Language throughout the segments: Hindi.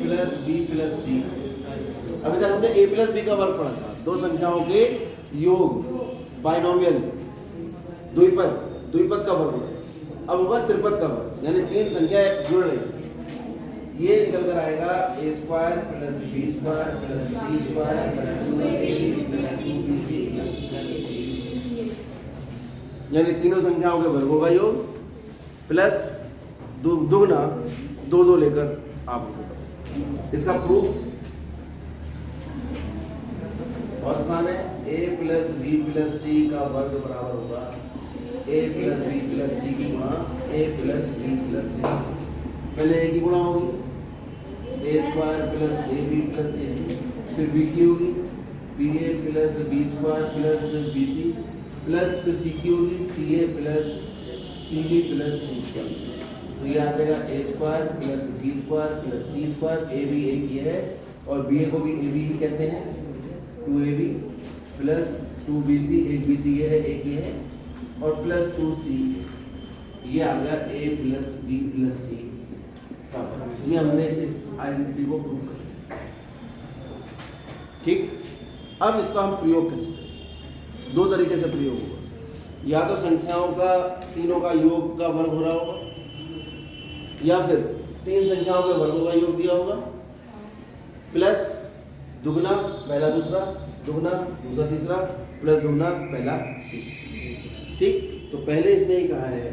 प्लस बी प्लस सी। अभी तक हमने ए प्लस बी का वर्ग पढ़ा था, दो संख्याओं के योग, बाइनोमियल, द्विपद का वर्ग। अब होगा त्रिपद का वर्ग, यानी तीन संख्या जुड़ रही, ये निकल कर आएगा A square plus B square plus C square plus 2ab plus 2bc, यानी तीनों संख्याओं के वर्गों का योग प्लस दुगना दो दो लेकर आप लोग। इसका प्रूफ बहुत आसान है, A plus B plus C का वर्ग बराबर होगा A plus B plus C की गुणा A plus B plus C. पहले ए की गुणा होगी A square plus A B plus A C, फिर बी की होगी B A plus B square plus B C, plus फिर सी की होगी C A plus C B plus C square. तो ये आ जाएगा A square plus B square plus C square. A B एक ये है और बी ए को भी ए बी कहते हैं, 2ab प्लस 2bc, एक bc ये है एक ये है, और प्लस 2c, ये आ गया a plus B plus C का। ये हमने इस आइडेंटिटी को प्रूव कर। ठीक, अब इसका हम प्रयोग कैसे करें? दो तरीके से प्रयोग होगा, या तो संख्याओं का तीनों का योग का वर्ग हो रहा होगा, या फिर तीन संख्याओं के वर्गों का योग दिया होगा, प्लस दुगना पहला दूसरा, दुगना दूसरा तीसरा, प्लस दुगना पहला तीसरा। ठीक, तो पहले इसने ही कहा है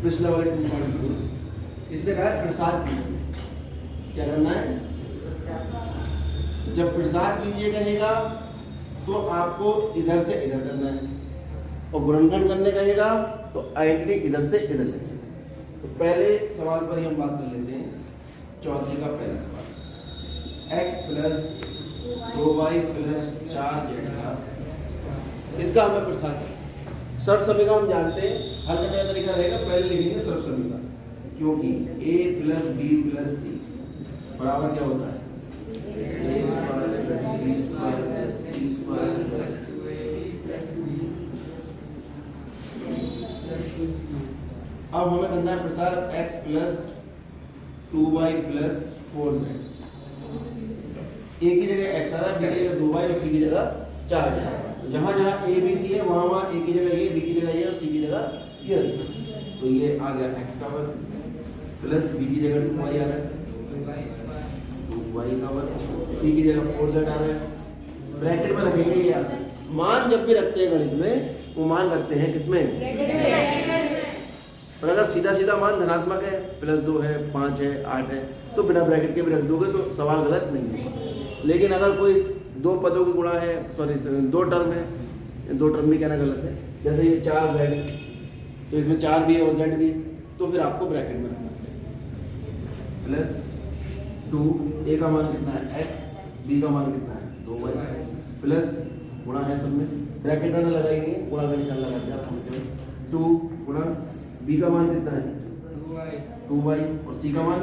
प्रश्न नंबर 2.2, इसने कहा है प्रसार कीजिए। क्या करना है? जब प्रसार कीजिए कहेगा तो आपको इधर से इधर करना है, और गुणनखंड करने कहेगा तो आइडेंटिटी इधर से इधर लेंगे। तो पहले सवाल पर ही हम बात कर लेते हैं, चौथे का पहला सवाल, x plus 2y plus 4z का, इसका हमें प्रसार करना। सर्व समीकरण हम जानते हैं, हल करने का तरीका रहेगा पहले लिखेंगे सर्व समीकरण, क्योंकि a plus B plus C बराबर क्या होता है a square plus B square plus C square plus 2ab। अब हमें करना है प्रसार x plus 2y plus 4z। ए की जगह x आ रहा है, बी की जगह 2y और सी की जगह 4z। जहाँ जहाँ ए बी सी है वहाँ वहाँ ए की जगह ये, बी की जगह ये और सी की जगह ये रखना। तो ये आ गया x का वर्ग प्लस बी की जगह 2y आ रहा है, 2y का वर्ग, सी की जगह 4z आ रहा है। ब्रैकेट में रखेंगे ये याद, मान जब भी रखते हैं गणित में वो मान रखते हैं किसमें? और अगर सीधा सीधा मान धनात्मक है, प्लस 2 है 5 है 8 है, तो बिना ब्रैकेट के भी रख दोगे तो सवाल गलत नहीं है। लेकिन अगर कोई दो पदों की गुणा है, सॉरी दो टर्म है, दो टर्म भी कहना गलत है, जैसे ये 4z, तो इसमें 4 भी है और z भी है, तो फिर आपको ब्रैकेट में रखना है। प्लस 2, a का मान कितना है x, b का मान कितना है 2y, प्लस गुणा है सब में, ब्रैकेट में लगाएंगे, गुणा का निशान लगा दिया आप, 2 गुणा b का मान कितना है 2y और c का मान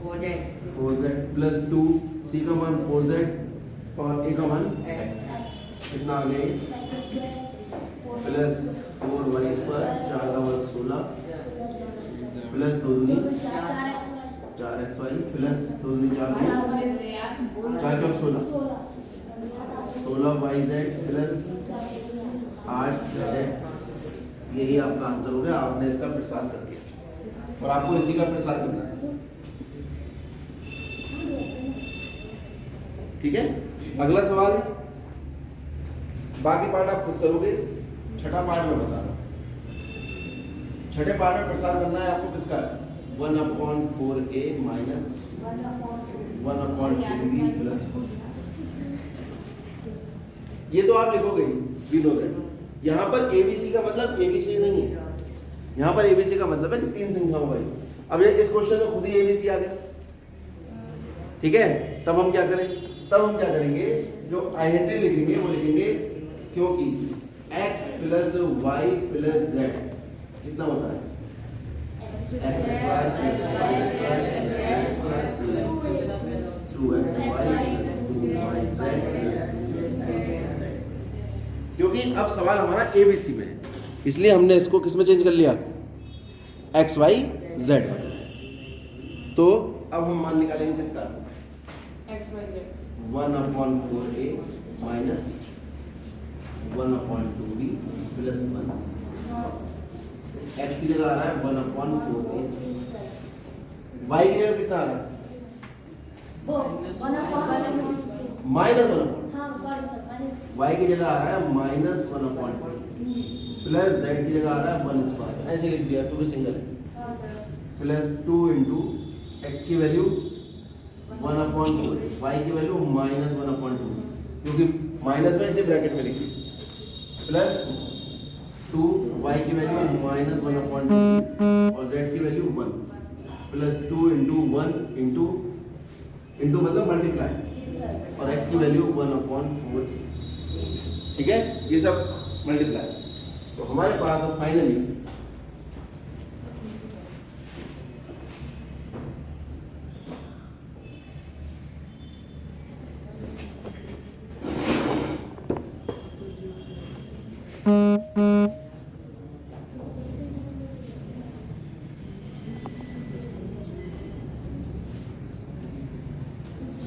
4z प्लस 2, c का मान 4z और a का मान x, कितना आ गया प्लस 4y स्क्वायर, 4 का वर्ग 16 प्लस 2 दूनी 4xy प्लस 2 दूनी 4 चौक 16yz प्लस 8zx। यही आपका आंसर हो गया, आपने इसका प्रसार कर दिया और आपको इसी का प्रसार करना है। ठीक है, अगला सवाल, बाकी पार्ट आप खुद करोगे, छठा पार्ट में बता रहा हूं। छठे पार्ट में प्रसार करना है आपको किसका? 1/4a minus 1/2b plus 1। ये तो आप लिखोगे वी नो दैट। यहाँ पर ABC का मतलब ABC नहीं है, यहाँ पर ABC का मतलब है कि तीन संख्याओं का योग। अब ये इस क्वेश्चन में खुद ही ABC आ गया। ठीक है, तब हम क्या करें? तब हम क्या करेंगे, जो आइडेंटिटी लिखेंगे वो लिखेंगे, क्योंकि x plus y plus z कितना होता है x square plus y square plus 2xy plus 2yz। क्योंकि अब सवाल हमारा ABC में है, इसलिए हमने इसको किस में चेंज कर लिया, एक्स वाई जेड में। तो अब हम मान निकालेंगे किसका, 1/4a minus 1/2b plus 1। X की जगह आ रहा है 1/4a, वाई की जगह कितना आ रहा है माइनस 1, वाई की जगह आ रहा है -1/2 प्लस जेड की जगह आ रहा है 1/2, ऐसे लिख दिया क्योंकि सिंगल है, प्लस 2 इंटू एक्स की वैल्यू 1/4, वाई की वैल्यू -1/2 क्योंकि माइनस में इसे ब्रैकेट में लिखी, प्लस 2 वाई की वैल्यू -1/2 और जेड की वैल्यू 1, प्लस 2 इंटू 1 इंटू मतलब मल्टीप्लाई, और एक्स की वैल्यू 1/4। ठीक है, ये सब मल्टीप्लाई। तो हमारे पास अब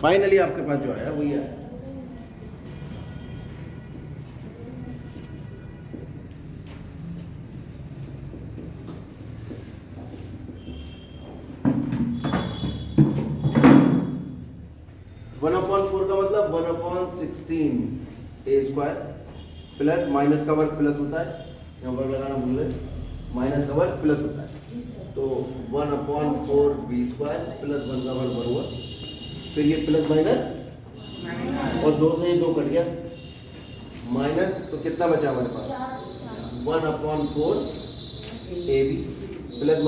फाइनली आपके पास जो है वही है 1/4 का मतलब 1/16a² प्लस माइनस का वर्ग प्लस होता है, यहाँ वर्ग लगाना भूल गए, माइनस का वर्ग प्लस होता है, तो 1/4b² प्लस 1 का वर्ग बराबर, फिर ये प्लस माइनस और 2 से ये 2 कट गया, माइनस, तो कितना बचा हमारे पास 1/4ab प्लस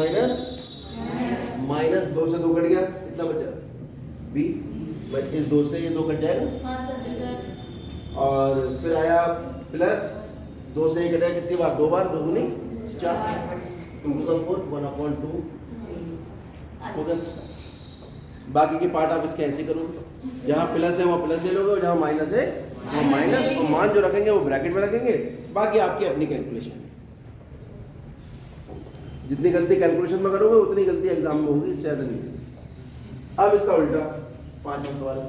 माइनस 2 से 2 कट गया, कितना बचा b, इस 2 से ये 2 कट जाएगा, और फिर आया प्लस 2 से ये कटा, कितनी बार, 2 बार, 2 दूनी 4, 2 to the 4 1/2 हो गया। बाकी के पार्ट आप इसके ऐसे करोगे, जहाँ प्लस है वहाँ प्लस ले लोगे, और जहाँ माइनस है वहाँ माइनस, और मान जो रखेंगे वो ब्रैकेट में रखेंगे, बाकी आपकी अपनी कैलकुलेशन। जितनी गलती कैलकुलेशन में करोगे उतनी गलती एग्जाम में होगी, इससे ज़्यादा नहीं। अब इसका उल्टा 5वां सवाल,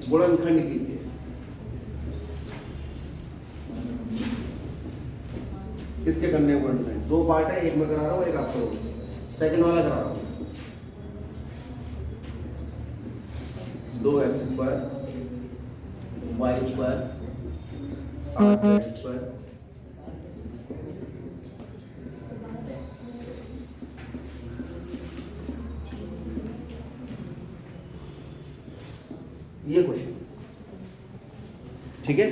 गुणनखंड कीजिए। किसके करने हैं गुणनखंड, 2 पार्ट है, एक मैं करा रहा हूँ, एक आप करोगे, सेकंड वाला करा रहा हूँ। 2x² y² 8z², ये क्वेश्चन, ठीक है।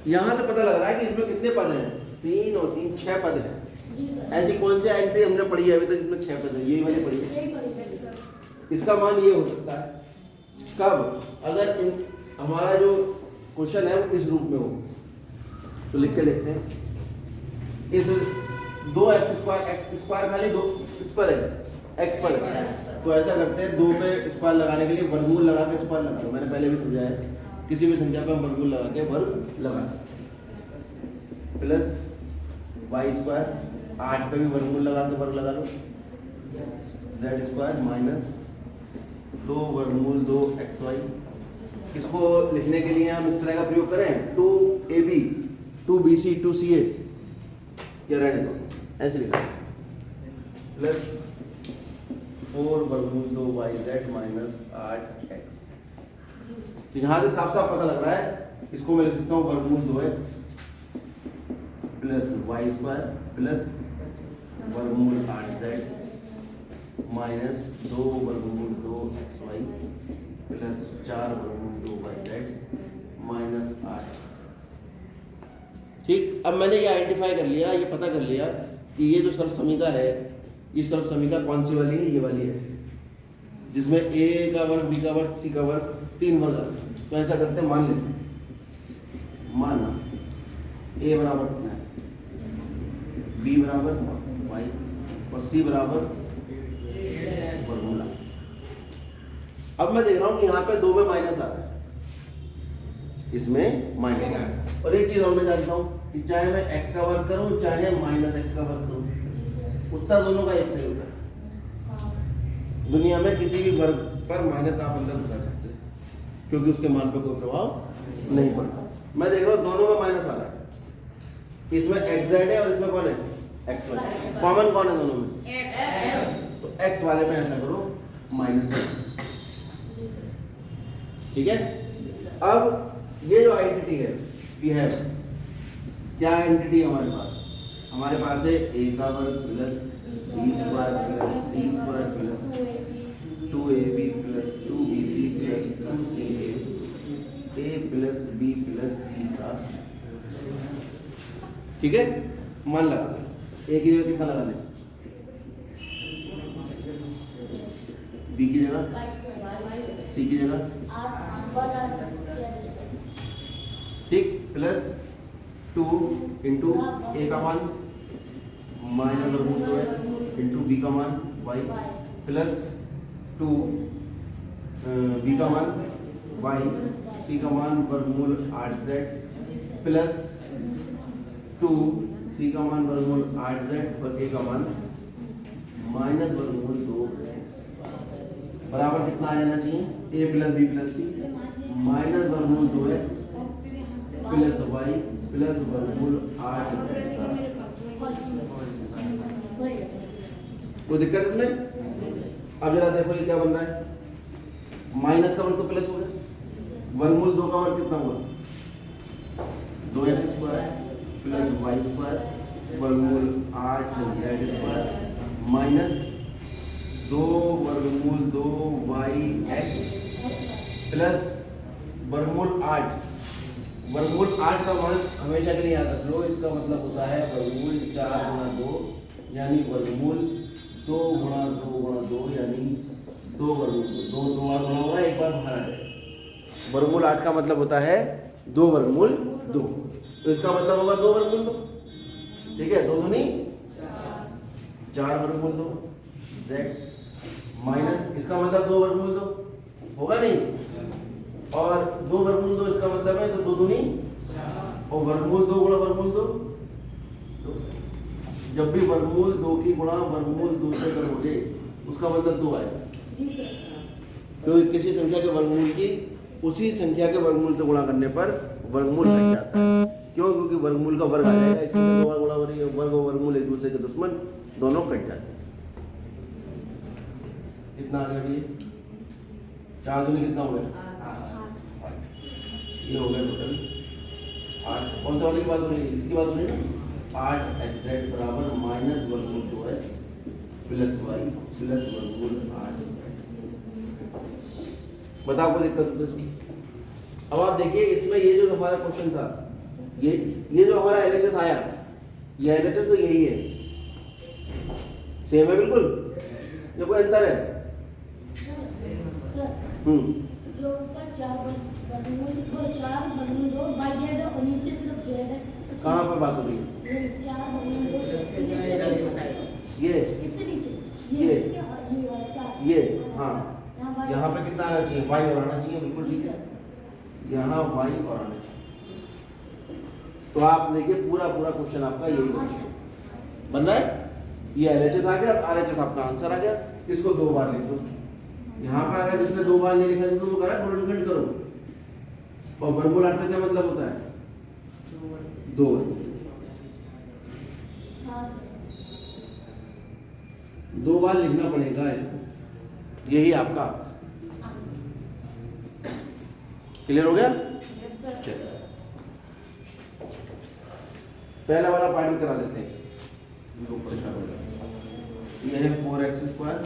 यहां से पता लग रहा है कि इसमें कितने पद हैं, 3 और 3 6 पद हैं। ऐसी कौन सी एंट्री हमने पढ़ी है अभी तक जिसमें 6 पद हैं, यही मैंने पढ़ी है। इसका मान ये हो सकता है कब, अगर हमारा जो क्वेश्चन है वो इस रूप में हो, तो लिख के देखते हैं, इस 2x² खाली 2 इस पर है, x पर है, तो ऐसा करते हैं 2 पे स्क्वायर लगाने के लिए वर्गमूल लगा के स्क्वायर लगा लो, मैंने पहले भी समझाया, किसी भी संख्या पे हम वर्गमूल लगा के वर्ग लगा सकते, प्लस y² 8 पे भी वर्गमूल लगा के वर्ग लगा लो, z² माइनस 2 वर्गमूल 2xy। इसको लिखने के लिए हम इस तरह का प्रयोग करें, 2ab 2bc 2ca, या रहने दो ऐसे लिखा, प्लस 4 वर्गमूल 2yz माइनस 8x। तो यहाँ से साफ साफ पता लग रहा है, इसको मैं लिख सकता हूँ वर्गमूल 2x प्लस y² प्लस वर्गमूल 8z माइनस 2 वर्गमूल 2xy प्लस 4 वर्गमूल 2yz माइनस 8। ठीक, अब मैंने ये आइडेंटिफाई कर लिया, ये पता कर लिया कि ये जो सर्व समीकरण है, ये सर्व समीकरण कौन सी वाली है, ये वाली है, जिसमें a का वर्ग, b का वर्ग, c का वर्ग, 3 वर्ग आते हैं। तो ऐसा करते हैं, मान लेते हैं, माना a बराबर कितना है, b बराबर y और c बराबर वर्गमूल। अब मैं देख रहा हूँ कि यहाँ पे 2 में माइनस आ रहा है, इसमें माइनस, और एक चीज और मैं जानता हूँ कि चाहे मैं x का वर्ग करूं चाहे माइनस एक्स का वर्ग करूं, उत्तर दोनों का एक सही होता है। दुनिया में किसी भी वर्ग पर माइनस आप अंदर घुसा सकते हैं क्योंकि उसके मान पर कोई प्रभाव नहीं पड़ता। मैं देख रहा हूँ दोनों में माइनस आ रहा है, इसमें एक्स जेड है और इसमें कौन है एक्स वाई। कॉमन कौन है दोनों में x। तो x वाले में ऐसा करो माइनस, ठीक है। अब ये जो आइडेंटिटी है वी हैव, क्या आइडेंटिटी है हमारे पास है a का वर्ग plus b square plus c square plus 2ab plus 2bc plus 2ca a plus b plus c का, ठीक है। मान लगा a की जगह कितना लगा दें, b की जगह c की जगह, ठीक, प्लस 2 इंटू ए का मान माइनस वर्गमूल 2 इंटू बी का मान वाई प्लस 2 बी का मान वाई, सी का मान वर्गमूल 8z प्लस 2 सी का मान वर्गमूल 8z और ए का मान माइनस वर्गमूल 2x बराबर कितना आ जाना चाहिए, ए प्लस बी प्लस सी माइनस वर्गमूल 2x प्लस वाई प्लस वर्गमूल 8z। कोई दिक्कत इसमें? अब जरा देखो ये क्या बन रहा है, माइनस का वर्ग तो प्लस हो गया, वर्गमूल 2 का वर्ग कितना हुआ 2x square plus Y square वर्गमूल 8z स्क्वायर माइनस 2 वर्गमूल 2yx प्लस वर्गमूल 8। वर्गमूल 8 का मान हमेशा के लिए याद रख लो, इसका मतलब होता है वर्गमूल 4 गुणा 2 यानी वर्गमूल 2 गुणा 2 गुणा 2 यानी 2 वर्गमूल 2 2 बार गुणा होगा, एक बार बाहर आ जाएगा। वर्गमूल 8 का मतलब होता है 2 वर्गमूल 2, तो इसका मतलब होगा 2 वर्गमूल 2, ठीक है। 2 दूनी 4 वर्गमूल 2 z माइनस इसका मतलब 2 वर्गमूल 2 होगा नहीं, और 2 वर्गमूल 2 इसका मतलब है तो 2 दूनी और वर्गमूल 2 गुणा वर्गमूल 2, तो जब भी वर्गमूल 2 की गुणा वर्गमूल 2 से करोगे उसका मतलब 2 आएगा, क्योंकि किसी संख्या के वर्गमूल की उसी संख्या के वर्गमूल से गुणा करने पर वर्गमूल कट जाता है। क्यों? क्योंकि वर्गमूल का वर्ग आ जाएगा, एक संख्या 2 बार गुणा वर्ग और वर्गमूल एक दूसरे के दुश्मन, दोनों कट जाते हैं। कितना आ गया भैया, 4 दूनी कितना हो गया, ये हो गया टोटल 8। कौन सा वाले की बात हो रही है, इसकी बात हो रही है ना, 8xz बराबर माइनस वर्गमूल 2x प्लस y प्लस वर्गमूल 8z। बताओ कोई दिक्कत हो इसमें? अब आप देखिए इसमें ये जो हमारा क्वेश्चन था, ये जो हमारा LHS आया, ये LHS तो यही है, सेम है बिल्कुल, ये कोई अंतर है? जो ऊपर 4 वर्गमूल 2 बाय जेड और नीचे सिर्फ जेड है। कहाँ पर बात हो रही है? 4 वर्गमूल 2 ये इससे नीचे ये हाँ, यहाँ पे कितना आना चाहिए, y और आना चाहिए, बिल्कुल ठीक है, यहाँ y और आना चाहिए। तो आप देखिए पूरा क्वेश्चन आपका यही बन रहा है, ये LHS आ गया, RHS आपका आंसर आ गया। इसको 2 बार लिख दो, यहाँ पर अगर जिसने 2 बार नहीं लिखा तो वो करा गुणनखंड करो, और वर्गमूल 8 का क्या मतलब होता है 2 2 बार लिखना पड़ेगा इसको, यही आपका क्लियर हो गया। चलिए पहला वाला पार्ट भी करा देते हैं, यह है 4x square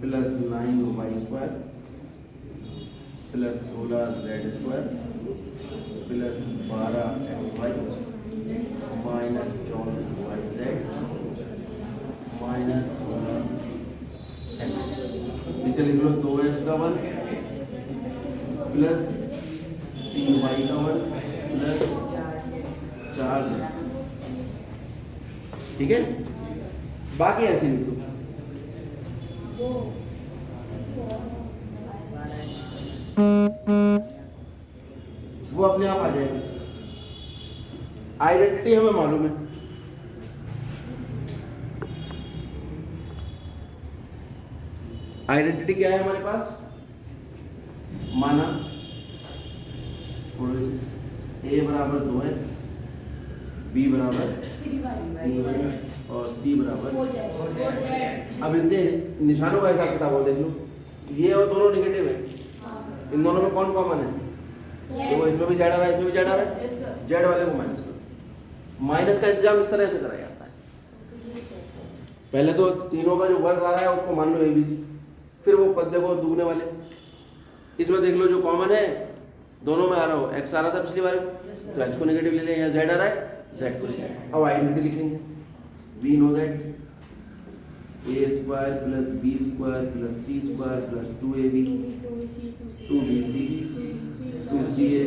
plus 9y square plus 16z square plus 12xy minus 24yz minus 16x। इसे लिख लो 2x का वर्ग प्लस 3y का वर्ग प्लस 4z, ठीक है। बाकी ऐसे लिख दो, वो अपने आप आ जाएगा। आइडेंटिटी हमें मालूम है, आइडेंटिटी क्या है हमारे पास, माना ए बराबर 2x, बी बराबर 3y और सी बराबर। अब इनके निशानों का हिसाब किताब देख लो, ये और दोनों निगेटिव है, इन दोनों में कौन कॉमन है, तो इसमें भी जेड आ रहा है, इसमें भी जेड आ रहा है, जेड वाले को माइनस करो। माइनस का इंतजाम इस तरह से कराया जाता है, पहले तो तीनों का जो वर्ग आ रहा है उसको मान लो ABC, फिर वो पद देखो दुगने वाले, इसमें देख लो जो कॉमन है दोनों में आ रहा हो, x आ रहा था पिछली बार तो x को नेगेटिव ले लें, यहाँ z आ रहा है z को ले लें। अब आइडेंटिटी लिख लेंगे, we know that a square plus b square plus c square plus 2ab 2bc 2ca।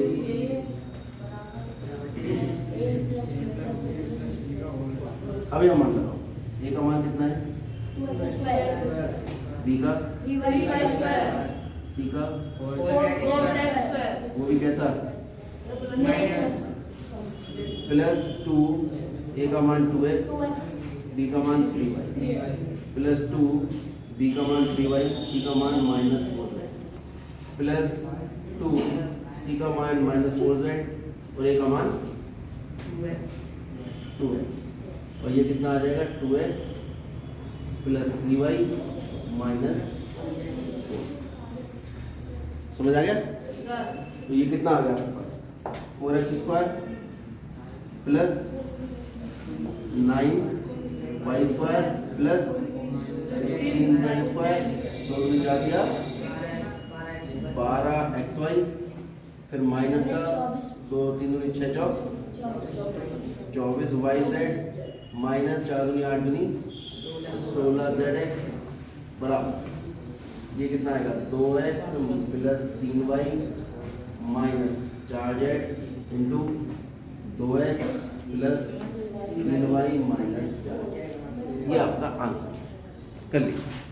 अभी हम मान लगाओ, a का मान कितना है, b का, c का, वो भी कैसा, प्लस 2, a का मान 2x, b का मान 3y, प्लस 2, b का मान 3y, c का मान -4z, प्लस 2, c का मान -4z और a का मान 2x, और ये कितना आ जाएगा 2x प्लस 3y माइनस 4। समझ आ गया, तो ये कितना आ गया आपके पास 4x square plus 9y square plus 16z square, दोनों में जा दिया 12xy, फिर माइनस का 2 3 दूनी 6 चौक 24yz माइनस 4 दूनी 8 दूनी 16zx बराबर, ये कितना आएगा 2x plus 3y minus 4z into 2x plus 3y minus 4, ये आपका आंसर कर लीजिए।